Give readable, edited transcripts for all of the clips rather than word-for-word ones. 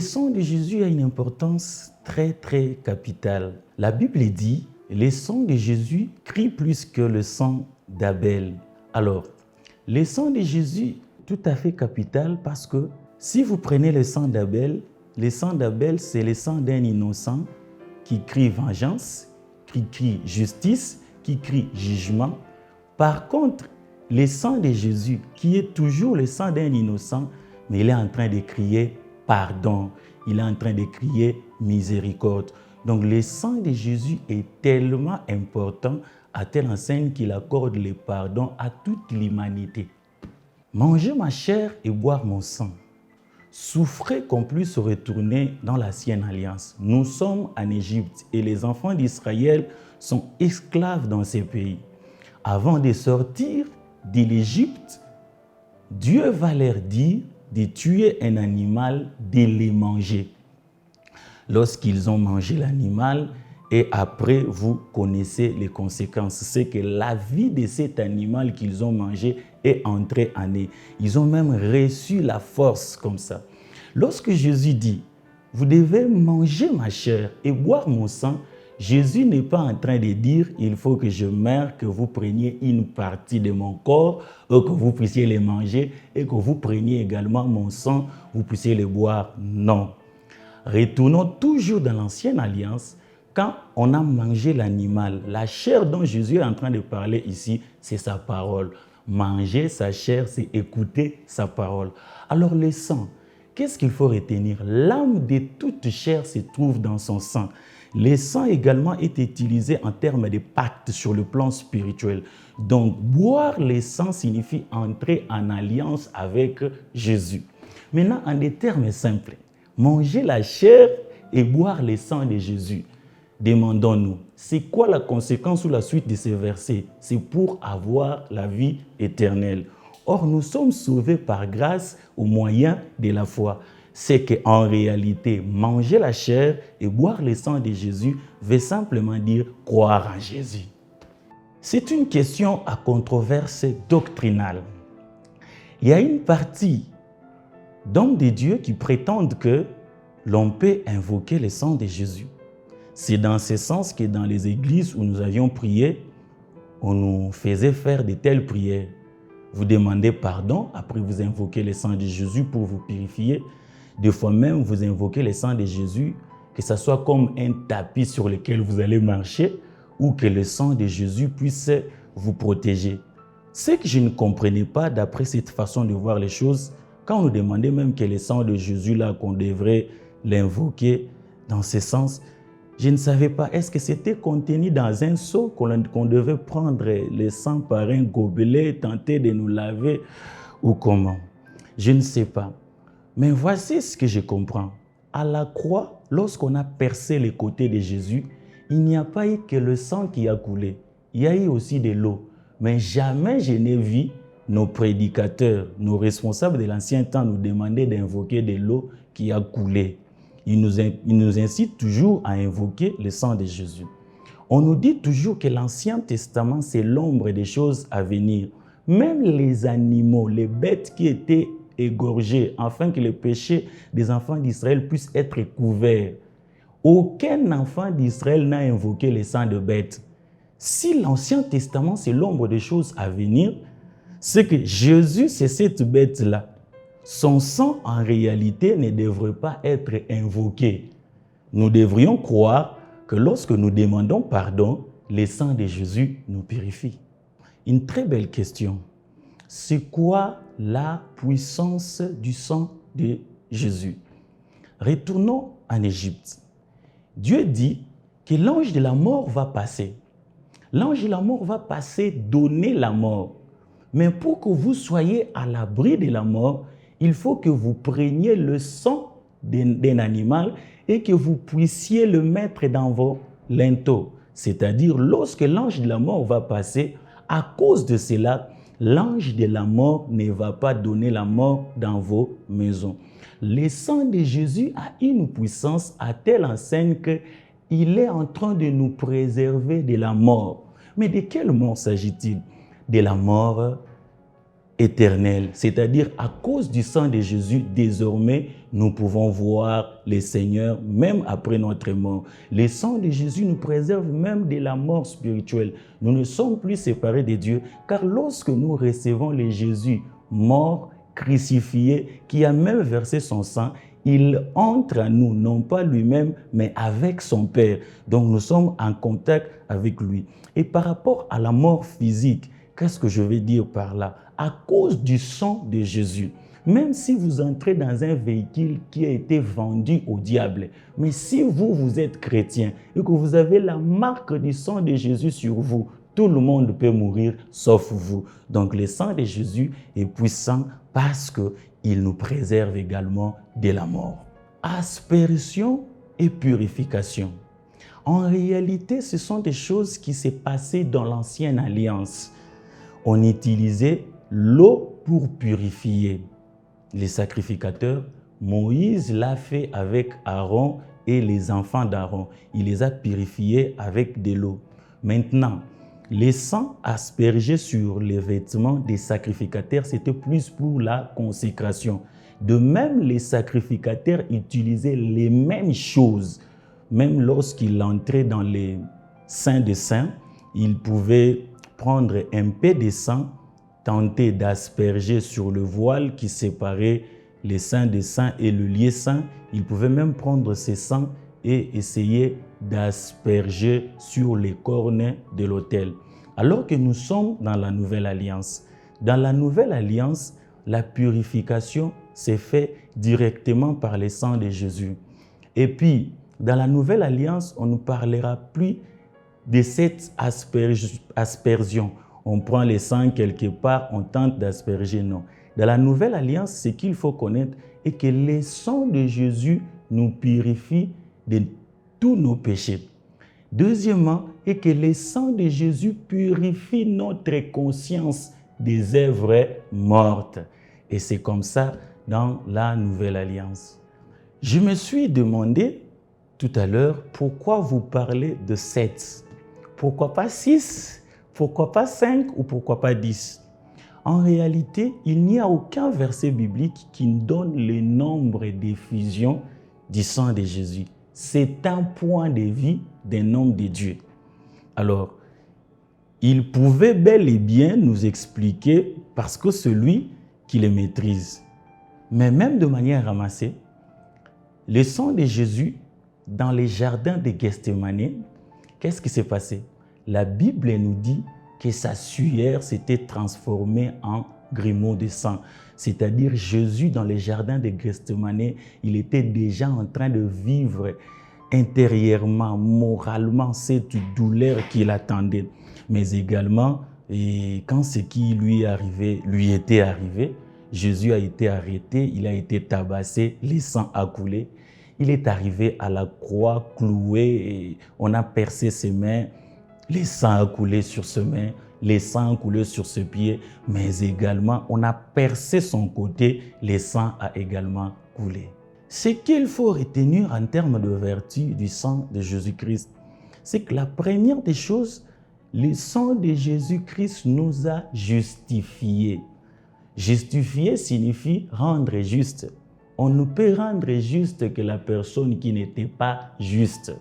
Le sang de Jésus a une importance très capitale. La Bible dit, le sang de Jésus crie plus que le sang d'Abel. Alors, le sang de Jésus tout à fait capital parce que si vous prenez le sang d'Abel, c'est le sang d'un innocent qui crie vengeance, qui crie justice, qui crie jugement. Par contre, le sang de Jésus, qui est toujours le sang d'un innocent, mais il est en train de crier pardon, il est en train de crier miséricorde. Donc le sang de Jésus est tellement important à telle enseigne qu'il accorde le pardon à toute l'humanité. Manger ma chair et boire mon sang. Souffrez qu'on puisse se retourner dans l'ancienne alliance. Nous sommes en Égypte et les enfants d'Israël sont esclaves dans ces pays. Avant de sortir de l'Égypte, Dieu va leur dire de tuer un animal, de les manger. Lorsqu'ils ont mangé l'animal, et après, vous connaissez les conséquences. C'est que la vie de cet animal qu'ils ont mangé est entrée en eux. Ils ont même reçu la force comme ça. Lorsque Jésus dit, vous devez manger ma chair et boire mon sang, Jésus n'est pas en train de dire, il faut que je meure, que vous preniez une partie de mon corps, ou que vous puissiez les manger, et que vous preniez également mon sang, vous puissiez le boire. Non. Retournons toujours dans l'ancienne alliance. Quand on a mangé l'animal, la chair dont Jésus est en train de parler ici, c'est sa parole. Manger sa chair, c'est écouter sa parole. Alors le sang, qu'est-ce qu'il faut retenir? L'âme de toute chair se trouve dans son sang. Le sang également est utilisé en termes de pacte sur le plan spirituel. Donc, boire le sang signifie entrer en alliance avec Jésus. Maintenant, en des termes simples, manger la chair et boire le sang de Jésus. Demandons-nous, c'est quoi la conséquence ou la suite de ces versets? C'est pour avoir la vie éternelle. Or, nous sommes sauvés par grâce au moyen de la foi. C'est qu'en réalité, manger la chair et boire le sang de Jésus veut simplement dire croire en Jésus. C'est une question à controverse doctrinale. Il y a une partie d'hommes de Dieu qui prétendent que l'on peut invoquer le sang de Jésus. C'est dans ce sens que dans les églises où nous avions prié, on nous faisait faire de telles prières. Vous demandez pardon, après vous invoquez le sang de Jésus pour vous purifier. Des fois même, vous invoquez le sang de Jésus, que ce soit comme un tapis sur lequel vous allez marcher ou que le sang de Jésus puisse vous protéger. Ce que je ne comprenais pas d'après cette façon de voir les choses, quand on nous demandait même que le sang de Jésus, là, qu'on devrait l'invoquer dans ce sens, je ne savais pas, est-ce que c'était contenu dans un seau qu'on devait prendre le sang par un gobelet, tenter de nous laver ou comment? Je ne sais pas. Mais voici ce que je comprends. À la croix, lorsqu'on a percé les côtés de Jésus, il n'y a pas eu que le sang qui a coulé. Il y a eu aussi de l'eau. Mais jamais je n'ai vu nos prédicateurs, nos responsables de l'ancien temps nous demander d'invoquer de l'eau qui a coulé. Ils nous incitent toujours à invoquer le sang de Jésus. On nous dit toujours que l'Ancien Testament, c'est l'ombre des choses à venir. Même les animaux, les bêtes qui étaient égorgées, afin que les péchés des enfants d'Israël puissent être couverts. Aucun enfant d'Israël n'a invoqué le sang de bête. Si l'Ancien Testament, c'est l'ombre des choses à venir, c'est que Jésus, c'est cette bête-là. Son sang, en réalité, ne devrait pas être invoqué. Nous devrions croire que lorsque nous demandons pardon, le sang de Jésus nous purifie. Une très belle question. C'est quoi la puissance du sang de Jésus? Retournons en Égypte. Dieu dit que l'ange de la mort va passer. L'ange de la mort va passer donner la mort. Mais pour que vous soyez à l'abri de la mort, il faut que vous preniez le sang d'un animal et que vous puissiez le mettre dans vos linteaux. C'est-à-dire, lorsque l'ange de la mort va passer, à cause de cela, l'ange de la mort ne va pas donner la mort dans vos maisons. Le sang de Jésus a une puissance à telle enseigne qu'il est en train de nous préserver de la mort. Mais de quelle mort s'agit-il? De la mort éternelle. C'est-à-dire, à cause du sang de Jésus, désormais, nous pouvons voir le Seigneur même après notre mort. Le sang de Jésus nous préserve même de la mort spirituelle. Nous ne sommes plus séparés de Dieu, car lorsque nous recevons le Jésus mort, crucifié, qui a même versé son sang, il entre à nous, non pas lui-même, mais avec son Père. Donc nous sommes en contact avec lui. Et par rapport à la mort physique, qu'est-ce que je vais dire par là? À cause du sang de Jésus, même si vous entrez dans un véhicule qui a été vendu au diable, mais si vous êtes chrétien et que vous avez la marque du sang de Jésus sur vous, tout le monde peut mourir sauf vous. Donc le sang de Jésus est puissant parce qu'il nous préserve également de la mort. Aspersion et purification. En réalité, ce sont des choses qui s'est passées dans l'ancienne alliance. On utilisait l'eau pour purifier les sacrificateurs. Moïse l'a fait avec Aaron et les enfants d'Aaron. Il les a purifiés avec de l'eau. Maintenant, les sangs aspergés sur les vêtements des sacrificateurs, c'était plus pour la consécration. De même, les sacrificateurs utilisaient les mêmes choses. Même lorsqu'ils entraient dans les saints des saints, ils pouvaient prendre un peu de sang, tenter d'asperger sur le voile qui séparait les saints des saints et le lieu saint. Ils pouvaient même prendre ces sangs et essayer d'asperger sur les cornes de l'autel. Alors que nous sommes dans la Nouvelle Alliance. Dans la Nouvelle Alliance, la purification s'est faite directement par le sang de Jésus. Et puis, dans la Nouvelle Alliance, on ne parlera plus de cette aspersion. On prend le sang quelque part, on tente d'asperger, non. Dans la Nouvelle Alliance, ce qu'il faut connaître est que le sang de Jésus nous purifie de tous nos péchés. Deuxièmement, est que le sang de Jésus purifie notre conscience des œuvres mortes. Et c'est comme ça dans la Nouvelle Alliance. Je me suis demandé tout à l'heure pourquoi vous parlez de 7. Pourquoi pas 6? Pourquoi pas 5 ou pourquoi pas 10? En réalité, il n'y a aucun verset biblique qui nous donne le nombre d'effusions du sang de Jésus. C'est un point de vue d'un homme de Dieu. Alors, il pouvait bel et bien nous expliquer parce que celui qui le maîtrise. Mais même de manière ramassée, le sang de Jésus dans les jardins de Gethsémani, qu'est-ce qui s'est passé? La Bible nous dit que sa sueur s'était transformée en grumeaux de sang. C'est-à-dire Jésus dans les jardins de Gethsémani, il était déjà en train de vivre intérieurement, moralement, cette douleur qui l'attendait. Mais également, quand ce qui lui était arrivé, Jésus a été arrêté, il a été tabassé, le sang a coulé. Il est arrivé à la croix, cloué, et on a percé ses mains, le sang a coulé sur ses mains, le sang a coulé sur ses pieds, mais également on a percé son côté, le sang a également coulé. Ce qu'il faut retenir en termes de vertu du sang de Jésus-Christ, c'est que la première des choses, le sang de Jésus-Christ nous a justifiés. Justifier signifie rendre juste. On ne peut rendre juste que la personne qui n'était pas juste.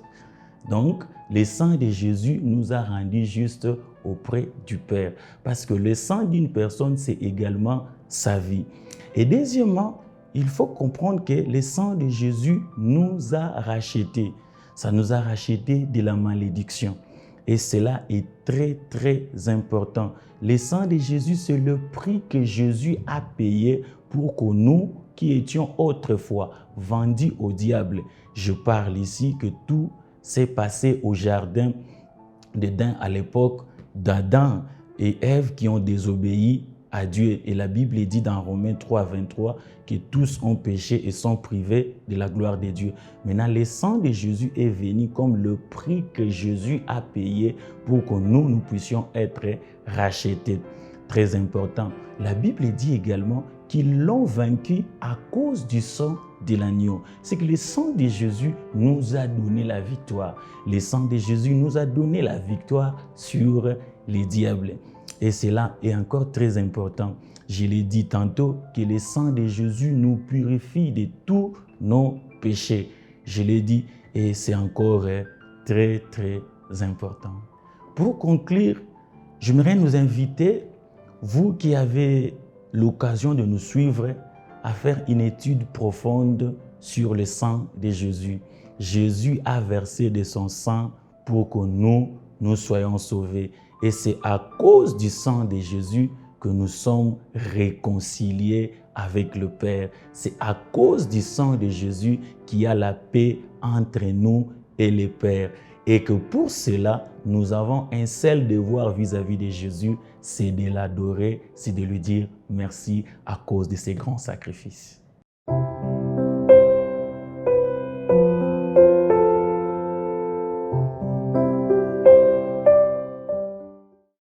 Donc, le sang de Jésus nous a rendus justes auprès du Père. Parce que le sang d'une personne, c'est également sa vie. Et deuxièmement, il faut comprendre que le sang de Jésus nous a rachetés. Ça nous a rachetés de la malédiction. Et cela est très, très important. Le sang de Jésus, c'est le prix que Jésus a payé pour que nous, qui étions autrefois vendus au diable, je parle ici que tout s'est passé au jardin d'Éden à l'époque d'Adam et Ève qui ont désobéi à Dieu. Et la Bible dit dans Romains 3, 23 que tous ont péché et sont privés de la gloire de Dieu. Maintenant, le sang de Jésus est venu comme le prix que Jésus a payé pour que nous puissions être rachetés. Très important. La Bible dit également qu'ils l'ont vaincu à cause du sang de l'agneau. C'est que le sang de Jésus nous a donné la victoire. Le sang de Jésus nous a donné la victoire sur les diables. Et cela est encore très important. Je l'ai dit tantôt, que le sang de Jésus nous purifie de tous nos péchés. Je l'ai dit et c'est encore très, très important. Pour conclure, j'aimerais nous inviter, vous qui avez l'occasion de nous suivre, à faire une étude profonde sur le sang de Jésus. Jésus a versé de son sang pour que nous soyons sauvés. Et c'est à cause du sang de Jésus que nous sommes réconciliés avec le Père. C'est à cause du sang de Jésus qu'il y a la paix entre nous et le Père. Et que pour cela, nous avons un seul devoir vis-à-vis de Jésus, c'est de l'adorer, c'est de lui dire merci à cause de ses grands sacrifices.